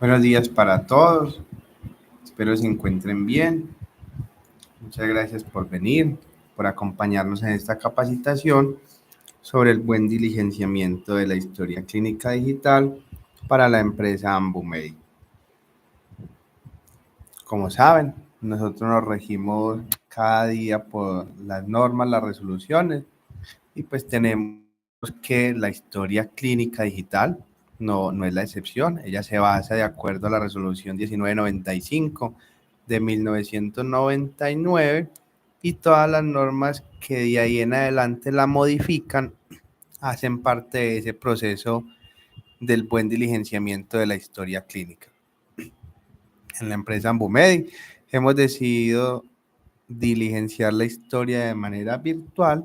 Buenos días para todos, espero se encuentren bien. Muchas gracias por venir, por acompañarnos en esta capacitación sobre el buen diligenciamiento de la historia clínica digital para la empresa Ambumedic. Como saben, nosotros nos regimos cada día por las normas, las resoluciones y pues tenemos que la historia clínica digital no es la excepción. Ella se basa de acuerdo a la resolución 1995 de 1999 y todas las normas que de ahí en adelante la modifican hacen parte de ese proceso del buen diligenciamiento de la historia clínica. En la empresa Ambumedic hemos decidido diligenciar la historia de manera virtual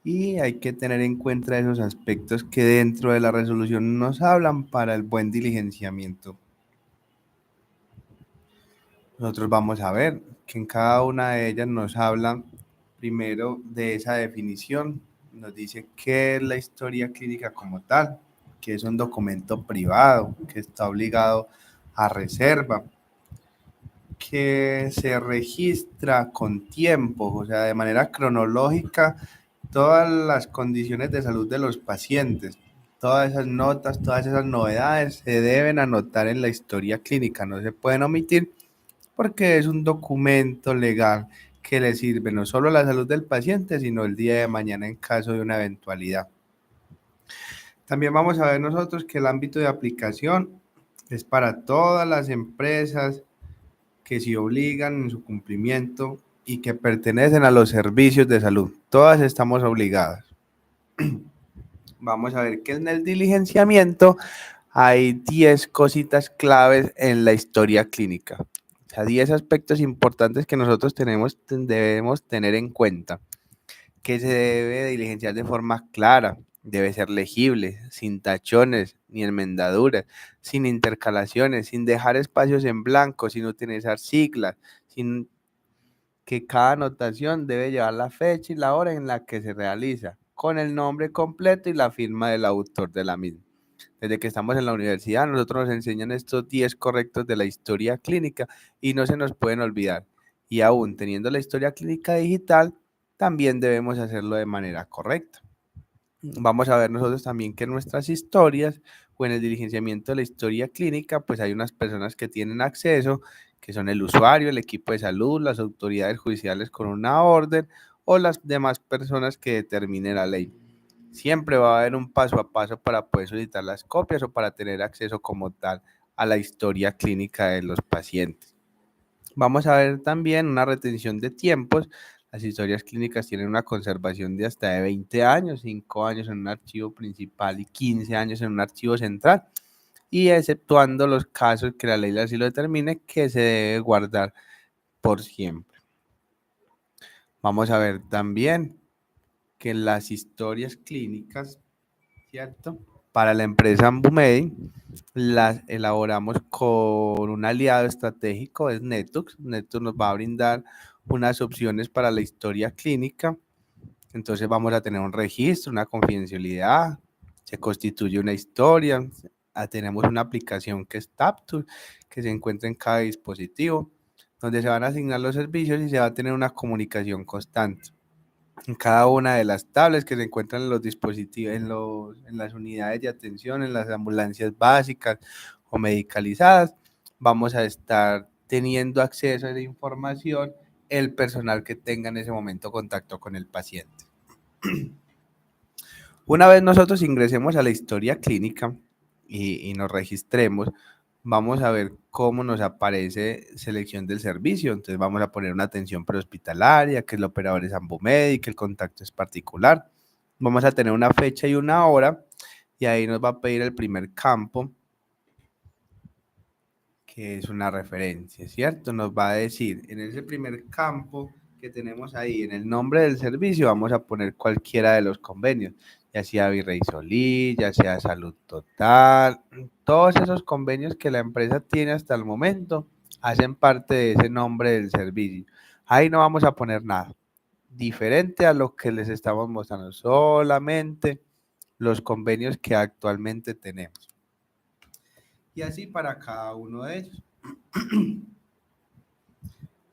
y hay que tener en cuenta esos aspectos que dentro de la resolución nos hablan para el buen diligenciamiento. Nosotros vamos a ver que en cada una de ellas nos habla primero de esa definición, nos dice qué es la historia clínica como tal, que es un documento privado, que está obligado a reserva, que se registra con tiempo, o sea, de manera cronológica, todas las condiciones de salud de los pacientes, todas esas notas, todas esas novedades se deben anotar en la historia clínica, no se pueden omitir porque es un documento legal que le sirve no solo a la salud del paciente, sino el día de mañana en caso de una eventualidad. También vamos a ver nosotros que el ámbito de aplicación es para todas las empresas que se obligan en su cumplimiento y que pertenecen a los servicios de salud. Todas estamos obligadas. Vamos a ver que en el diligenciamiento hay 10 cositas claves en la historia clínica. O sea, 10 aspectos importantes que nosotros debemos tener en cuenta. Que se debe diligenciar de forma clara, debe ser legible, sin tachones ni enmendaduras, sin intercalaciones, sin dejar espacios en blanco, sin utilizar siglas, sin que cada anotación debe llevar la fecha y la hora en la que se realiza, con el nombre completo y la firma del autor de la misma. Desde que estamos en la universidad, nosotros nos enseñan estos 10 correctos de la historia clínica y no se nos pueden olvidar. Y aún teniendo la historia clínica digital, también debemos hacerlo de manera correcta. Vamos a ver nosotros también que en nuestras historias o en el diligenciamiento de la historia clínica, pues hay unas personas que tienen acceso, que son el usuario, el equipo de salud, las autoridades judiciales con una orden o las demás personas que determine la ley. Siempre va a haber un paso a paso para poder solicitar las copias o para tener acceso como tal a la historia clínica de los pacientes. Vamos a ver también una retención de tiempos. Las historias clínicas tienen una conservación de hasta de 20 años, 5 años en un archivo principal y 15 años en un archivo central, y exceptuando los casos que la ley así lo determine, que se debe guardar por siempre. Vamos a ver también que las historias clínicas, ¿cierto? Para la empresa Ambumedic, las elaboramos con un aliado estratégico, es Netux. Netux nos va a brindar unas opciones para la historia clínica. Entonces vamos a tener un registro, una confidencialidad, se constituye una historia, tenemos una aplicación que es TapTool, que se encuentra en cada dispositivo, donde se van a asignar los servicios y se va a tener una comunicación constante. En cada una de las tablets que se encuentran en los dispositivos, en las unidades de atención, en las ambulancias básicas o medicalizadas, vamos a estar teniendo acceso a la información el personal que tenga en ese momento contacto con el paciente. Una vez nosotros ingresemos a la historia clínica y nos registremos, vamos a ver cómo nos aparece selección del servicio. Entonces vamos a poner una atención prehospitalaria, que el operador es Ambumedic, el contacto es particular. Vamos a tener una fecha y una hora y ahí nos va a pedir el primer campo, que es una referencia, ¿cierto? Nos va a decir en ese primer campo que tenemos ahí, en el nombre del servicio, vamos a poner cualquiera de los convenios, ya sea Virrey Solís, ya sea Salud Total, todos esos convenios que la empresa tiene hasta el momento hacen parte de ese nombre del servicio. Ahí no vamos a poner nada diferente a lo que les estamos mostrando, solamente los convenios que actualmente tenemos. Y así para cada uno de ellos.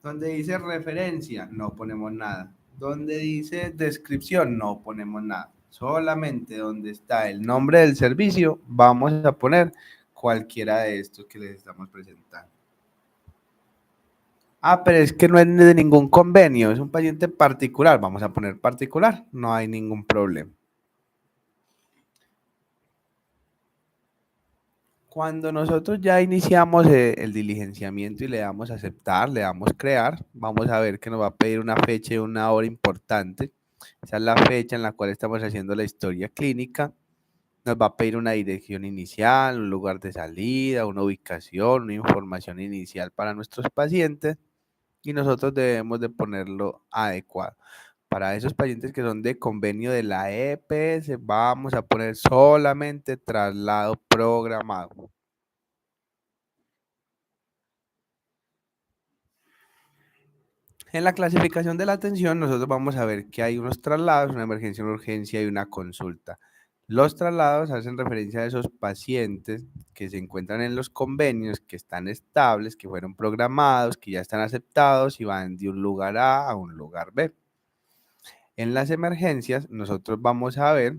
Donde dice referencia, no ponemos nada. Donde dice descripción, no ponemos nada. Solamente donde está el nombre del servicio, vamos a poner cualquiera de estos que les estamos presentando. Ah, pero es que no es de ningún convenio, es un paciente particular. Vamos a poner particular, no hay ningún problema. Cuando nosotros ya iniciamos el diligenciamiento y le damos a aceptar, le damos crear, vamos a ver que nos va a pedir una fecha y una hora importante. Esa es la fecha en la cual estamos haciendo la historia clínica. Nos va a pedir una dirección inicial, un lugar de salida, una ubicación, una información inicial para nuestros pacientes y nosotros debemos de ponerlo adecuado. Para esos pacientes que son de convenio de la EPS, vamos a poner solamente traslado programado. En la clasificación de la atención, nosotros vamos a ver que hay unos traslados, una emergencia, una urgencia y una consulta. Los traslados hacen referencia a esos pacientes que se encuentran en los convenios, que están estables, que fueron programados, que ya están aceptados y van de un lugar A a un lugar B. En las emergencias, nosotros vamos a ver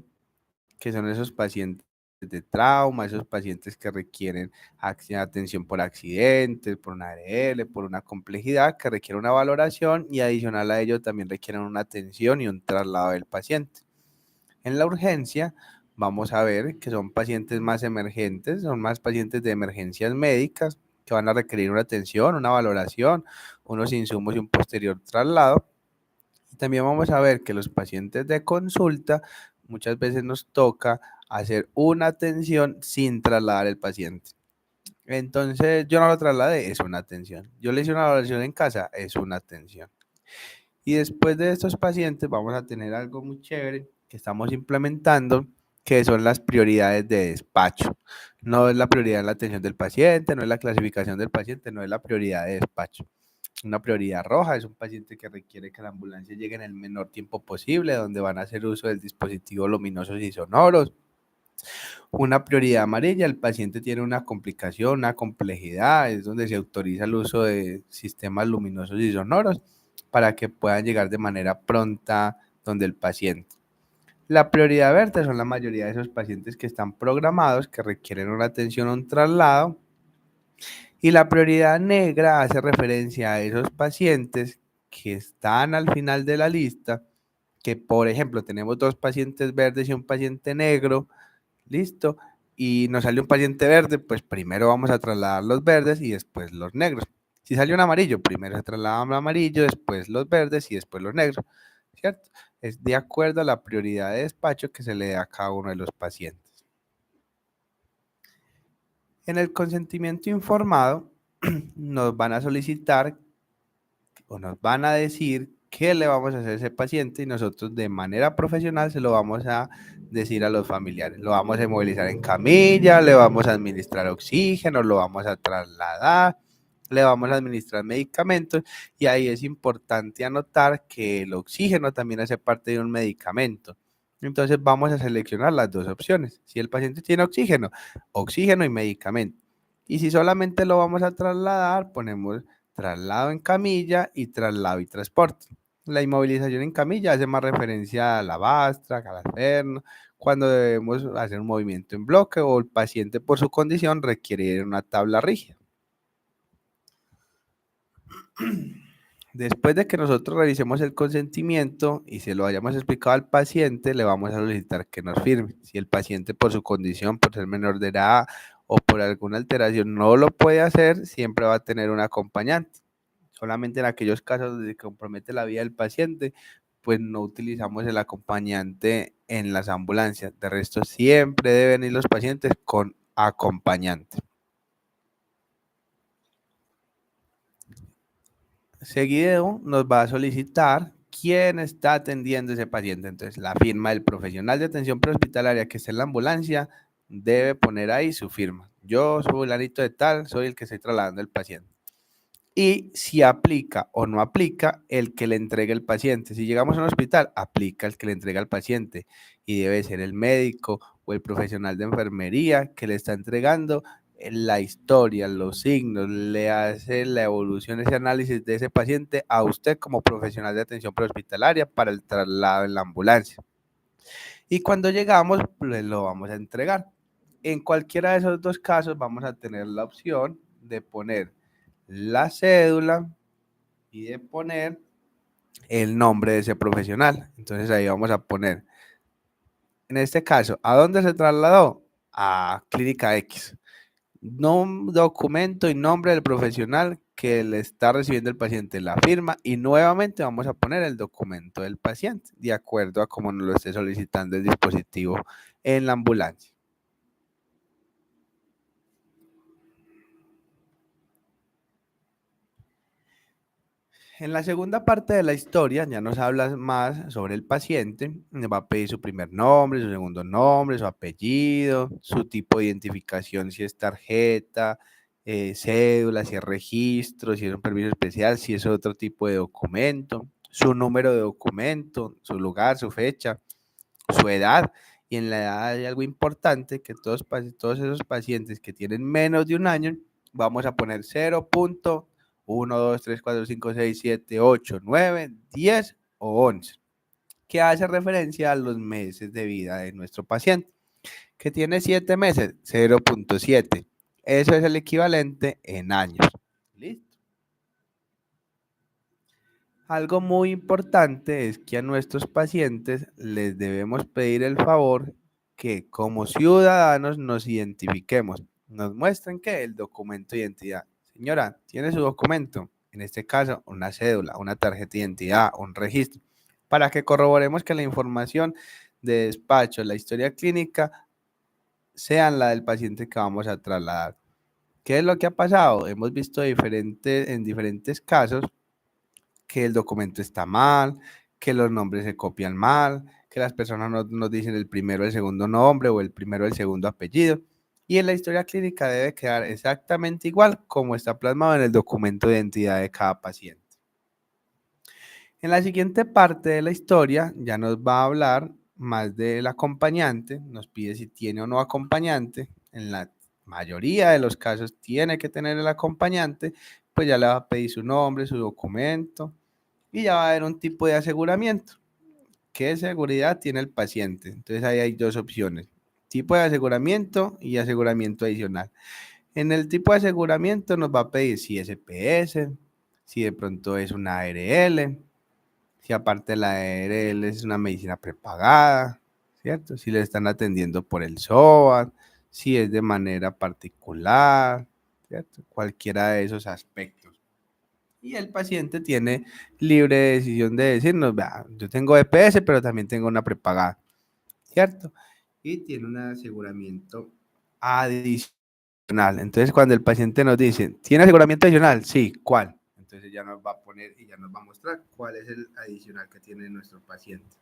que son esos pacientes de trauma, esos pacientes que requieren atención por accidentes, por una ARL, por una complejidad que requiere una valoración y adicional a ello también requieren una atención y un traslado del paciente. En la urgencia vamos a ver que son pacientes más emergentes, son más pacientes de emergencias médicas que van a requerir una atención, una valoración, unos insumos y un posterior traslado. Y también vamos a ver que los pacientes de consulta muchas veces nos toca hacer una atención sin trasladar el paciente. Entonces yo no lo trasladé, es una atención. Yo le hice una valoración en casa, es una atención. Y después de estos pacientes vamos a tener algo muy chévere que estamos implementando, que son las prioridades de despacho. No es la prioridad en la atención del paciente, no es la clasificación del paciente, no es la prioridad de despacho. Una prioridad roja es un paciente que requiere que la ambulancia llegue en el menor tiempo posible, donde van a hacer uso del dispositivo luminosos y sonoros. Una prioridad amarilla, el paciente tiene una complicación, una complejidad, es donde se autoriza el uso de sistemas luminosos y sonoros para que puedan llegar de manera pronta donde el paciente. La prioridad verde son la mayoría de esos pacientes que están programados, que requieren una atención o un traslado. Y la prioridad negra hace referencia a esos pacientes que están al final de la lista, que por ejemplo tenemos dos pacientes verdes y un paciente negro, listo, y nos sale un paciente verde, pues primero vamos a trasladar los verdes y después los negros. Si sale un amarillo, primero se traslada el amarillo, después los verdes y después los negros, ¿cierto? Es de acuerdo a la prioridad de despacho que se le da a cada uno de los pacientes. En el consentimiento informado nos van a solicitar o nos van a decir qué le vamos a hacer a ese paciente y nosotros de manera profesional se lo vamos a decir a los familiares. Lo vamos a movilizar en camilla, le vamos a administrar oxígeno, lo vamos a trasladar, le vamos a administrar medicamentos y ahí es importante anotar que el oxígeno también hace parte de un medicamento. Entonces vamos a seleccionar las dos opciones. Si el paciente tiene oxígeno, oxígeno y medicamento. Y si solamente lo vamos a trasladar, ponemos traslado en camilla y traslado y transporte. La inmovilización en camilla hace más referencia a la bastra, al aferno, cuando debemos hacer un movimiento en bloque o el paciente por su condición requiere una tabla rígida. Después de que nosotros revisemos el consentimiento y se lo hayamos explicado al paciente, le vamos a solicitar que nos firme. Si el paciente por su condición, por ser menor de edad o por alguna alteración no lo puede hacer, siempre va a tener un acompañante. Solamente en aquellos casos donde se compromete la vida del paciente, pues no utilizamos el acompañante en las ambulancias. De resto, siempre deben ir los pacientes con acompañante. Seguido nos va a solicitar quién está atendiendo a ese paciente. Entonces, la firma del profesional de atención prehospitalaria que esté en la ambulancia debe poner ahí su firma. Yo soy fulanito de tal, soy el que estoy trasladando al paciente. Y si aplica o no aplica el que le entregue el paciente. Si llegamos a un hospital, aplica el que le entrega al paciente y debe ser el médico o el profesional de enfermería que le está entregando la historia, los signos, le hace la evolución, ese análisis de ese paciente a usted como profesional de atención prehospitalaria para el traslado en la ambulancia. Y cuando llegamos, pues lo vamos a entregar. En cualquiera de esos dos casos vamos a tener la opción de poner la cédula y de poner el nombre de ese profesional. Entonces ahí vamos a poner, en este caso, ¿a dónde se trasladó? A Clínica X. Documento y nombre del profesional que le está recibiendo el paciente, la firma, y nuevamente vamos a poner el documento del paciente, de acuerdo a cómo nos lo esté solicitando el dispositivo en la ambulancia. En la segunda parte de la historia ya nos habla más sobre el paciente, nos va a pedir su primer nombre, su segundo nombre, su apellido, su tipo de identificación, si es tarjeta, cédula, si es registro, si es un permiso especial, si es otro tipo de documento, su número de documento, su lugar, su fecha, su edad. Y en la edad hay algo importante, que todos esos pacientes que tienen menos de un año, vamos a poner 0.1, 2, 3, 4, 5, 6, 7, 8, 9, 10 o 11, que hace referencia a los meses de vida de nuestro paciente, que tiene 7 meses, 0.7. Eso es el equivalente en años. ¿Listo? Algo muy importante es que a nuestros pacientes les debemos pedir el favor que como ciudadanos nos identifiquemos, nos muestren que el documento de identidad. Señora, ¿tiene su documento? En este caso, una cédula, una tarjeta de identidad, un registro, para que corroboremos que la información de despacho, la historia clínica, sean la del paciente que vamos a trasladar. ¿Qué es lo que ha pasado? Hemos visto en diferentes casos que el documento está mal, que los nombres se copian mal, que las personas no nos dicen el primero o el segundo nombre o el primero o el segundo apellido. Y en la historia clínica debe quedar exactamente igual como está plasmado en el documento de identidad de cada paciente. En la siguiente parte de la historia ya nos va a hablar más del acompañante, nos pide si tiene o no acompañante. En la mayoría de los casos tiene que tener el acompañante, pues ya le va a pedir su nombre, su documento, y ya va a haber un tipo de aseguramiento. ¿Qué seguridad tiene el paciente? Entonces ahí hay dos opciones, tipo de aseguramiento y aseguramiento adicional. En el tipo de aseguramiento nos va a pedir si es EPS, si de pronto es una ARL, si aparte de la ARL es una medicina prepagada, ¿cierto? Si le están atendiendo por el SOAT, si es de manera particular, ¿cierto? Cualquiera de esos aspectos. Y el paciente tiene libre decisión de decirnos, vea, yo tengo EPS, pero también tengo una prepagada, ¿cierto? Y tiene un aseguramiento adicional. Entonces, cuando el paciente nos dice, ¿tiene aseguramiento adicional? Sí, ¿cuál? Entonces ya nos va a poner y ya nos va a mostrar cuál es el adicional que tiene nuestro paciente.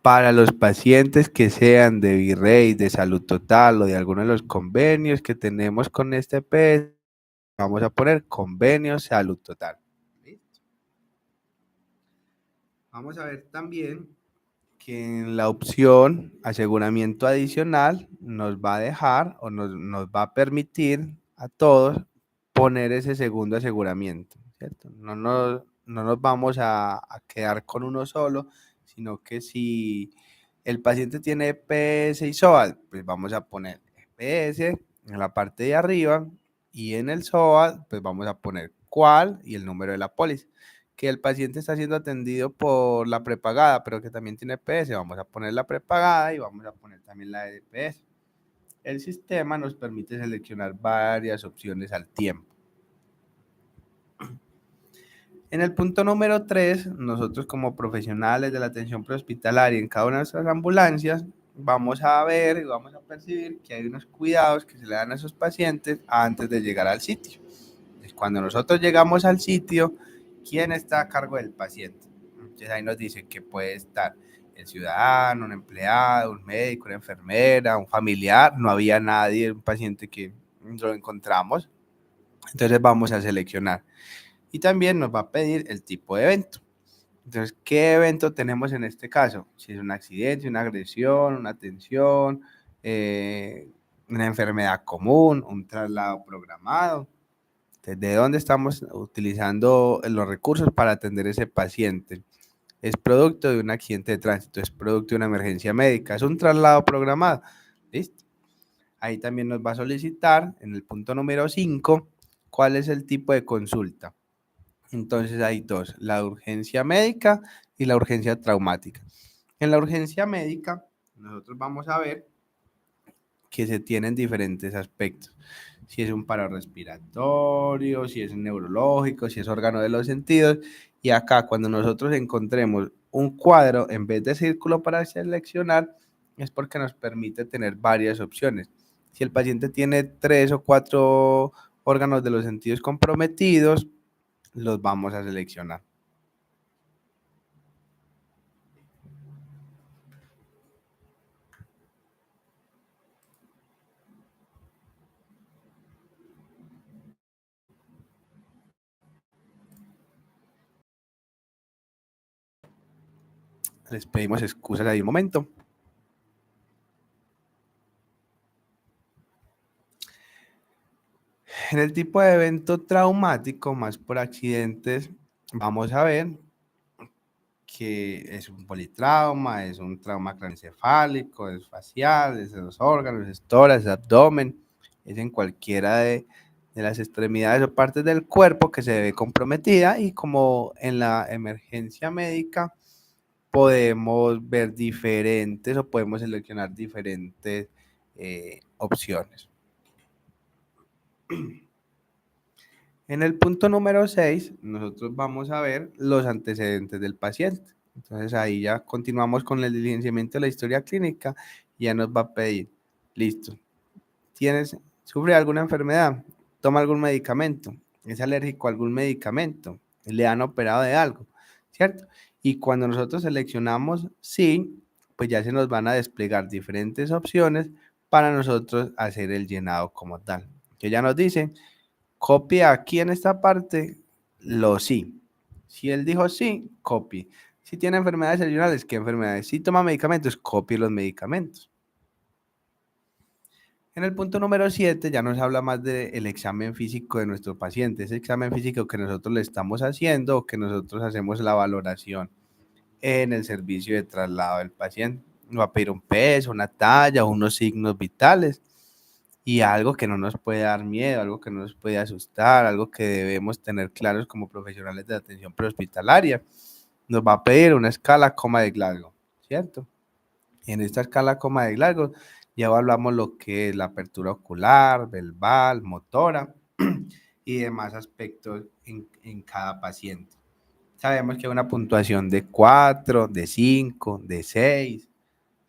Para los pacientes que sean de Virrey, de Salud Total o de alguno de los convenios que tenemos con este EPS, vamos a poner convenio Salud Total. ¿Listo? Vamos a ver también que en la opción aseguramiento adicional nos va a dejar o nos va a permitir a todos poner ese segundo aseguramiento, ¿cierto? No nos vamos a quedar con uno solo, sino que si el paciente tiene EPS y SOAT, pues vamos a poner EPS en la parte de arriba y en el SOAT, pues vamos a poner cuál y el número de la póliza. Que el paciente está siendo atendido por la prepagada, pero que también tiene EPS, vamos a poner la prepagada y vamos a poner también la de EPS. El sistema nos permite seleccionar varias opciones al tiempo. En el punto número 3, nosotros como profesionales de la atención prehospitalaria en cada una de nuestras ambulancias, vamos a ver y vamos a percibir que hay unos cuidados que se le dan a esos pacientes antes de llegar al sitio. Entonces, cuando nosotros llegamos al sitio, ¿quién está a cargo del paciente? Entonces ahí nos dicen que puede estar el ciudadano, un empleado, un médico, una enfermera, un familiar. No había nadie, un paciente que lo encontramos. Entonces vamos a seleccionar. Y también nos va a pedir el tipo de evento. Entonces, ¿qué evento tenemos en este caso? Si es un accidente, una agresión, una atención, en una enfermedad común, un traslado programado. Entonces, ¿de dónde estamos utilizando los recursos para atender a ese paciente? Es producto de un accidente de tránsito, es producto de una emergencia médica, es un traslado programado. ¿Listo? Ahí también nos va a solicitar en el punto número 5 cuál es el tipo de consulta. Entonces hay dos, la urgencia médica y la urgencia traumática. En la urgencia médica, nosotros vamos a ver que se tienen diferentes aspectos. Si es un paro respiratorio, si es neurológico, si es órgano de los sentidos. Y acá, cuando nosotros encontremos un cuadro en vez de círculo para seleccionar, es porque nos permite tener varias opciones. Si el paciente tiene 3 o 4 órganos de los sentidos comprometidos, los vamos a seleccionar. Les pedimos excusas ahí un momento. En el tipo de evento traumático, más por accidentes, vamos a ver que es un politrauma, es un trauma craneoencefálico, es facial, es de los órganos, es tórax, es abdomen, es en cualquiera de las extremidades o partes del cuerpo que se ve comprometida, y como en la emergencia médica podemos ver diferentes o podemos seleccionar diferentes opciones. En el punto número 6, nosotros vamos a ver los antecedentes del paciente. Entonces ahí ya continuamos con el diligenciamiento de la historia clínica y ya nos va a pedir, listo, ¿sufre alguna enfermedad? ¿Toma algún medicamento? ¿Es alérgico a algún medicamento? ¿Le han operado de algo? ¿Cierto? Y cuando nosotros seleccionamos sí, pues ya se nos van a desplegar diferentes opciones para nosotros hacer el llenado como tal. Que ya nos dice, copia aquí en esta parte lo sí. Si él dijo sí, copie. Si tiene enfermedades adicionales, ¿qué enfermedades? Si toma medicamentos, copie los medicamentos. En el punto número 7 ya nos habla más del examen físico de nuestro paciente, ese examen físico que nosotros le estamos haciendo o que nosotros hacemos la valoración en el servicio de traslado del paciente. Nos va a pedir un peso, una talla, unos signos vitales y algo que no nos puede dar miedo, algo que no nos puede asustar, algo que debemos tener claros como profesionales de atención prehospitalaria. Nos va a pedir una escala coma de Glasgow, ¿cierto? En esta escala coma de Glasgow ya evaluamos lo que es la apertura ocular, verbal, motora y demás aspectos en cada paciente. Sabemos que hay una puntuación de 4, de 5, de 6,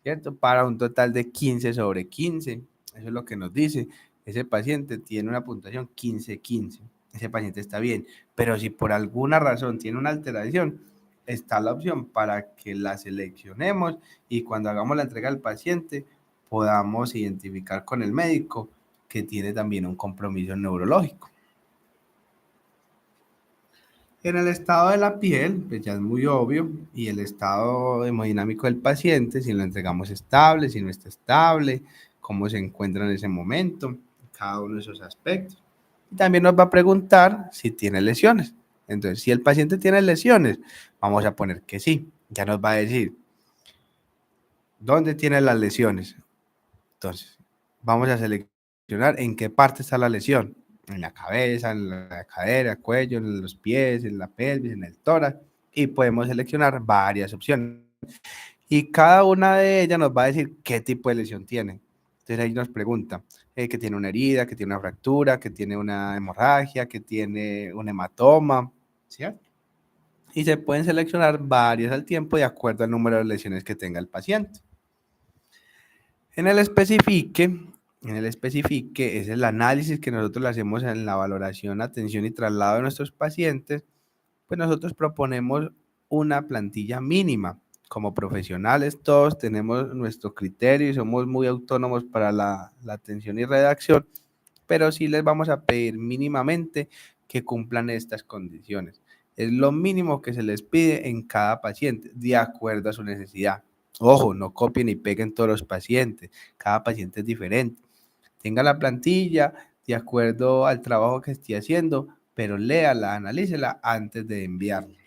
¿cierto? Para un total de 15 sobre 15. Eso es lo que nos dice. Ese paciente tiene una puntuación 15-15. Ese paciente está bien. Pero si por alguna razón tiene una alteración, está la opción para que la seleccionemos y cuando hagamos la entrega al paciente podamos identificar con el médico que tiene también un compromiso neurológico. En el estado de la piel, pues ya es muy obvio, y el estado hemodinámico del paciente, si lo entregamos estable, si no está estable, cómo se encuentra en ese momento, cada uno de esos aspectos. Y también nos va a preguntar si tiene lesiones. Entonces, si el paciente tiene lesiones, vamos a poner que sí. Ya nos va a decir, ¿dónde tiene las lesiones? Entonces, vamos a seleccionar en qué parte está la lesión. En la cabeza, en la cadera, cuello, en los pies, en la pelvis, en el tórax. Y podemos seleccionar varias opciones. Y cada una de ellas nos va a decir qué tipo de lesión tiene. Entonces ahí nos pregunta que tiene una herida, que tiene una fractura, que tiene una hemorragia, que tiene un hematoma, ¿cierto? Y se pueden seleccionar varias al tiempo de acuerdo al número de lesiones que tenga el paciente. En el especifique es el análisis que nosotros le hacemos en la valoración, atención y traslado de nuestros pacientes, pues nosotros proponemos una plantilla mínima. Como profesionales todos tenemos nuestro criterio y somos muy autónomos para la atención y redacción, pero sí les vamos a pedir mínimamente que cumplan estas condiciones. Es lo mínimo que se les pide en cada paciente, de acuerdo a su necesidad. Ojo, no copien y peguen todos los pacientes, cada paciente es diferente. tenga la plantilla de acuerdo al trabajo que esté haciendo, pero léala, analícela antes de enviarla.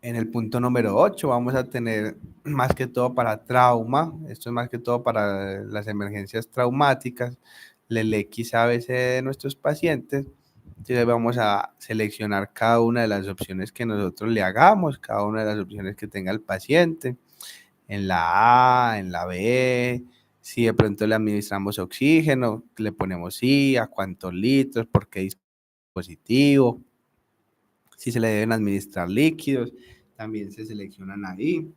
En el punto número 8 vamos a tener más que todo para trauma, esto es más que todo para las emergencias traumáticas, el XABC de nuestros pacientes. Entonces vamos a seleccionar cada una de las opciones que nosotros le hagamos, cada una de las opciones que tenga el paciente, en la A, en la B, si de pronto le administramos oxígeno, le ponemos sí, a cuántos litros, por qué dispositivo, si se le deben administrar líquidos, también se seleccionan ahí,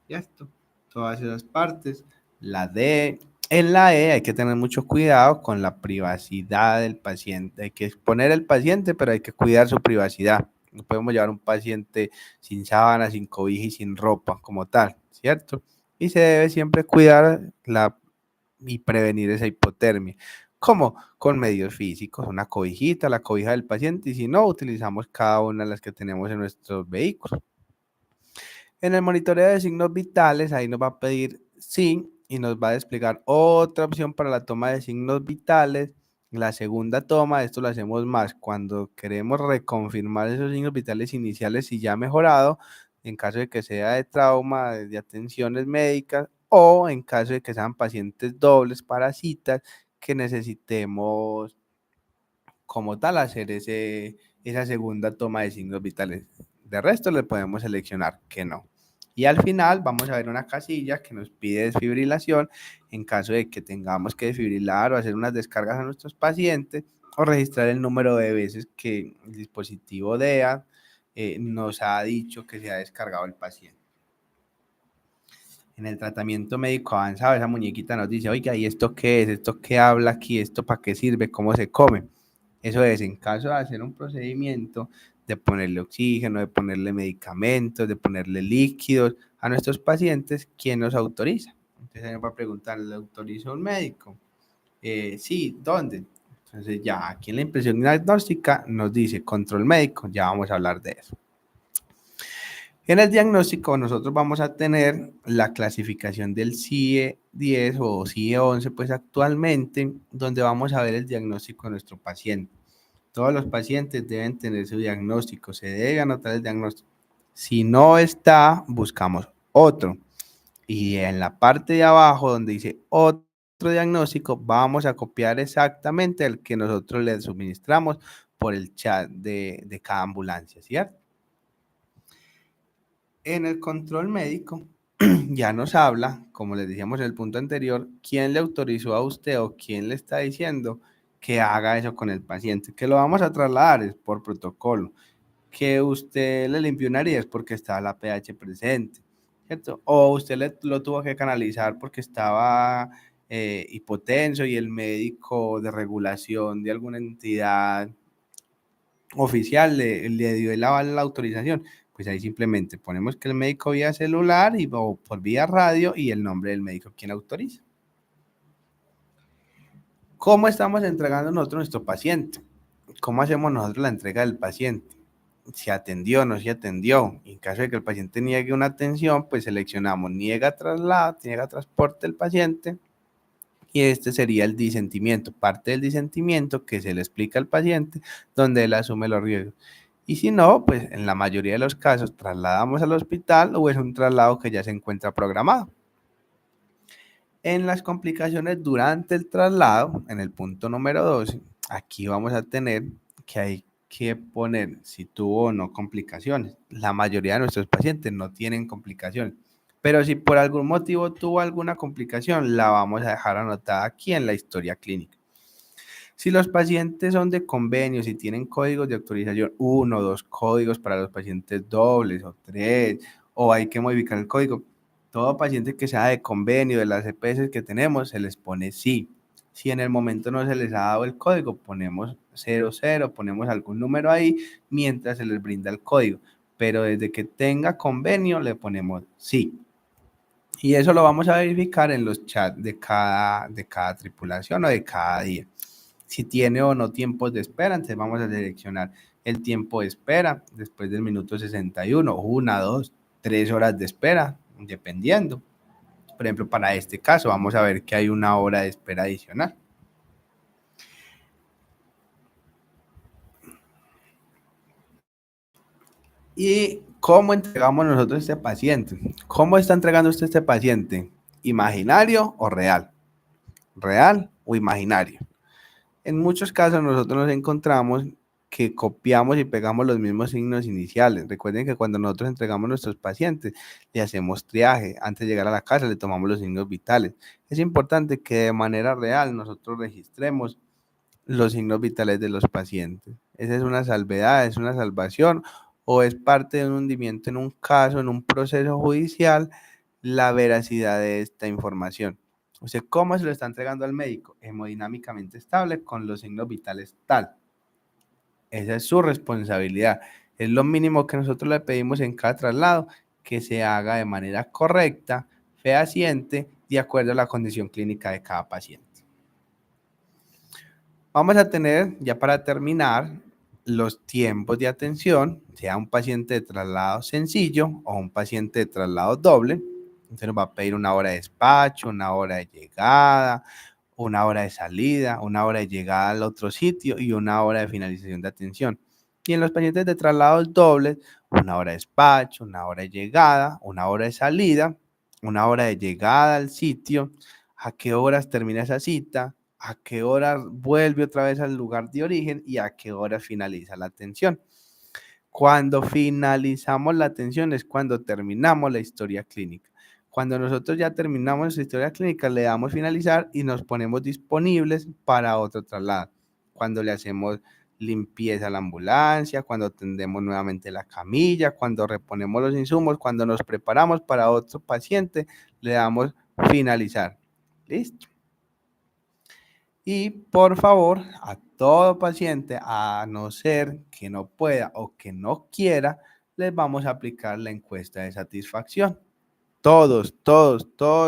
¿cierto? Todas esas partes. La D, en la E hay que tener mucho cuidado con la privacidad del paciente. Hay que exponer al paciente, pero hay que cuidar su privacidad. No podemos llevar un paciente sin sábana, sin cobija y sin ropa como tal, ¿cierto? Y se debe siempre cuidar y prevenir esa hipotermia. ¿Cómo? Con medios físicos, una cobijita, la cobija del paciente, y si no, utilizamos cada una de las que tenemos en nuestros vehículos. En el monitoreo de signos vitales, ahí nos va a pedir sí y nos va a desplegar otra opción para la toma de signos vitales. La segunda toma, esto lo hacemos más cuando queremos reconfirmar esos signos vitales iniciales si ya ha mejorado, en caso de que sea de trauma, de atenciones médicas o en caso de que sean pacientes dobles para citas que necesitemos como tal hacer esa segunda toma de signos vitales. De resto le podemos seleccionar que no. Y al final vamos a ver una casilla que nos pide desfibrilación en caso de que tengamos que desfibrilar o hacer unas descargas a nuestros pacientes o registrar el número de veces que el dispositivo DEA nos ha dicho que se ha descargado el paciente. En el tratamiento médico avanzado, esa muñequita nos dice, oiga, ¿y esto qué es? ¿Esto qué habla aquí? ¿Esto para qué sirve? ¿Cómo se come? Eso es, en caso de hacer un procedimiento, de ponerle oxígeno, de ponerle medicamentos, de ponerle líquidos a nuestros pacientes, ¿quién nos autoriza? Entonces ahí nos va a preguntar, ¿le autoriza un médico? Sí, ¿dónde? Entonces ya aquí en la impresión diagnóstica nos dice control médico, ya vamos a hablar de eso. En el diagnóstico nosotros vamos a tener la clasificación del CIE 10 o CIE 11 pues actualmente, donde vamos a ver el diagnóstico de nuestro paciente. Todos los pacientes deben tener su diagnóstico, se debe anotar el diagnóstico. Si no está, buscamos otro. Y en la parte de abajo donde dice otro diagnóstico, vamos a copiar exactamente el que nosotros le suministramos por el chat de cada ambulancia, ¿cierto? En el control médico ya nos habla, como les decíamos en el punto anterior, quién le autorizó a usted o quién le está diciendo que haga eso con el paciente, que lo vamos a trasladar es por protocolo, que usted le limpió una herida es porque estaba la pH presente, ¿cierto? O usted lo tuvo que canalizar porque estaba hipotenso y el médico de regulación de alguna entidad oficial le dio la autorización, pues ahí simplemente ponemos que el médico vía celular o por vía radio y el nombre del médico quien autoriza. ¿Cómo estamos entregando nosotros nuestro paciente? ¿Cómo hacemos nosotros la entrega del paciente? Si atendió o no se atendió. En caso de que el paciente niegue una atención, pues seleccionamos niega traslado, niega transporte del paciente y este sería el disentimiento, parte del disentimiento que se le explica al paciente donde él asume los riesgos. Y si no, pues en la mayoría de los casos trasladamos al hospital o es un traslado que ya se encuentra programado. En las complicaciones durante el traslado, en el punto número 12, aquí vamos a tener que hay que poner si tuvo o no complicaciones. La mayoría de nuestros pacientes no tienen complicaciones, pero si por algún motivo tuvo alguna complicación, la vamos a dejar anotada aquí en la historia clínica. Si los pacientes son de convenios y tienen códigos de autorización, 1 o 2 códigos para los pacientes dobles o 3, o hay que modificar el código, todo paciente que sea de convenio, de las EPS que tenemos, se les pone sí. Si en el momento no se les ha dado el código, ponemos 00, ponemos algún número ahí mientras se les brinda el código. Pero desde que tenga convenio, le ponemos sí. Y eso lo vamos a verificar en los chats de cada tripulación o de cada día. Si tiene o no tiempos de espera, entonces vamos a seleccionar el tiempo de espera después del minuto 61, 1, 2, 3 horas de espera, dependiendo. Por ejemplo, para este caso, vamos a ver que hay una hora de espera adicional. ¿Y cómo entregamos nosotros este paciente? ¿Cómo está entregando usted este paciente? ¿Imaginario o real? ¿Real o imaginario? En muchos casos nosotros nos encontramos que copiamos y pegamos los mismos signos iniciales. Recuerden que cuando nosotros entregamos a nuestros pacientes, le hacemos triaje. Antes de llegar a la casa le tomamos los signos vitales. Es importante que de manera real nosotros registremos los signos vitales de los pacientes. Esa es una salvedad, es una salvación o es parte de un hundimiento en un caso, en un proceso judicial, la veracidad de esta información. ¿Usted cómo se lo está entregando al médico? Hemodinámicamente estable con los signos vitales tal. Esa es su responsabilidad. Es lo mínimo que nosotros le pedimos en cada traslado, que se haga de manera correcta, fehaciente, de acuerdo a la condición clínica de cada paciente. Vamos a tener, ya para terminar, los tiempos de atención, sea un paciente de traslado sencillo o un paciente de traslado doble. Entonces nos va a pedir una hora de despacho, una hora de llegada, una hora de salida, una hora de llegada al otro sitio y una hora de finalización de atención. Y en los pacientes de traslados dobles, una hora de despacho, una hora de llegada, una hora de salida, una hora de llegada al sitio, a qué horas termina esa cita, a qué hora vuelve otra vez al lugar de origen y a qué hora finaliza la atención. Cuando finalizamos la atención es cuando terminamos la historia clínica. Cuando nosotros ya terminamos nuestra historia clínica, le damos finalizar y nos ponemos disponibles para otro traslado. Cuando le hacemos limpieza a la ambulancia, cuando tendemos nuevamente la camilla, cuando reponemos los insumos, cuando nos preparamos para otro paciente, le damos finalizar. ¿Listo? Y por favor, a todo paciente, a no ser que no pueda o que no quiera, les vamos a aplicar la encuesta de satisfacción. Todos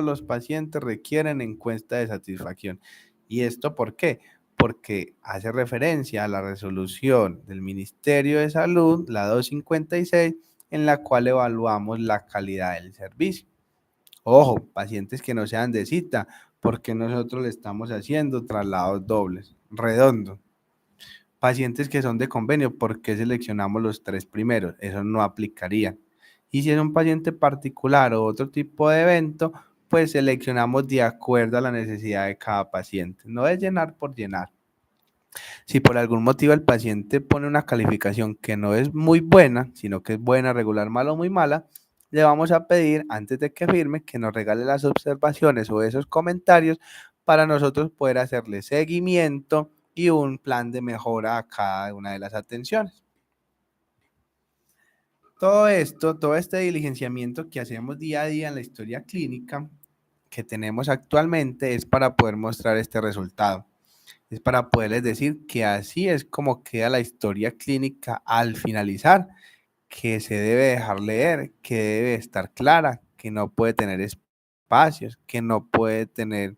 los pacientes requieren encuesta de satisfacción. ¿Y esto por qué? Porque hace referencia a la resolución del Ministerio de Salud, la 256, en la cual evaluamos la calidad del servicio. Ojo, pacientes que no sean de cita, porque nosotros le estamos haciendo traslados dobles, redondo. Pacientes que son de convenio, ¿por qué seleccionamos los 3 primeros? Eso no aplicaría. Y si es un paciente particular o otro tipo de evento, pues seleccionamos de acuerdo a la necesidad de cada paciente. No es llenar por llenar. Si por algún motivo el paciente pone una calificación que no es muy buena, sino que es buena, regular, mala o muy mala, le vamos a pedir antes de que firme que nos regale las observaciones o esos comentarios para nosotros poder hacerle seguimiento y un plan de mejora a cada una de las atenciones. Todo esto, todo este diligenciamiento que hacemos día a día en la historia clínica que tenemos actualmente es para poder mostrar este resultado. Es para poderles decir que así es como queda la historia clínica al finalizar, que se debe dejar leer, que debe estar clara, que no puede tener espacios, que no puede tener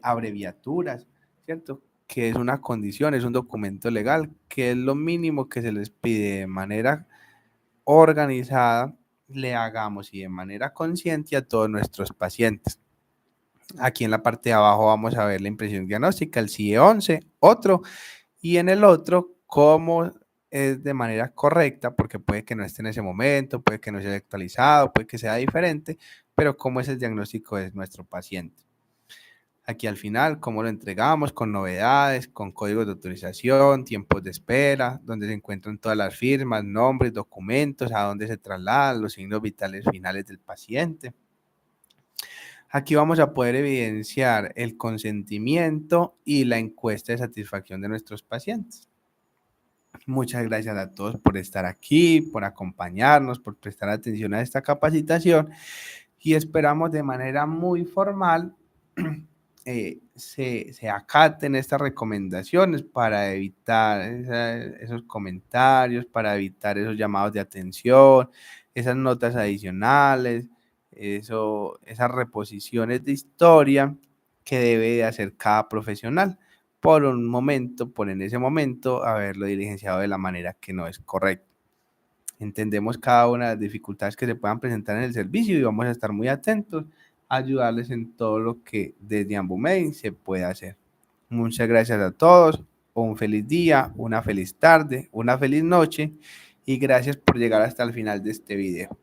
abreviaturas, ¿cierto? Que es una condición, es un documento legal, que es lo mínimo que se les pide de manera organizada, le hagamos y de manera consciente a todos nuestros pacientes. Aquí en la parte de abajo vamos a ver la impresión diagnóstica, el CIE-11, otro, y en el otro, cómo es de manera correcta, porque puede que no esté en ese momento, puede que no sea actualizado, puede que sea diferente, pero cómo es el diagnóstico de nuestro paciente. Aquí al final, cómo lo entregamos, con novedades, con códigos de autorización, tiempos de espera, donde se encuentran todas las firmas, nombres, documentos, a dónde se trasladan, los signos vitales finales del paciente. Aquí vamos a poder evidenciar el consentimiento y la encuesta de satisfacción de nuestros pacientes. Muchas gracias a todos por estar aquí, por acompañarnos, por prestar atención a esta capacitación y esperamos de manera muy formal se acaten estas recomendaciones para evitar esos comentarios, para evitar esos llamados de atención, esas notas adicionales, esas reposiciones de historia que debe de hacer cada profesional por un momento, por en ese momento haberlo diligenciado de la manera que no es correcta. Entendemos cada una de las dificultades que se puedan presentar en el servicio y vamos a estar muy atentos ayudarles en todo lo que desde Ambumain se puede hacer. Muchas gracias a todos, un feliz día, una feliz tarde, una feliz noche y gracias por llegar hasta el final de este video.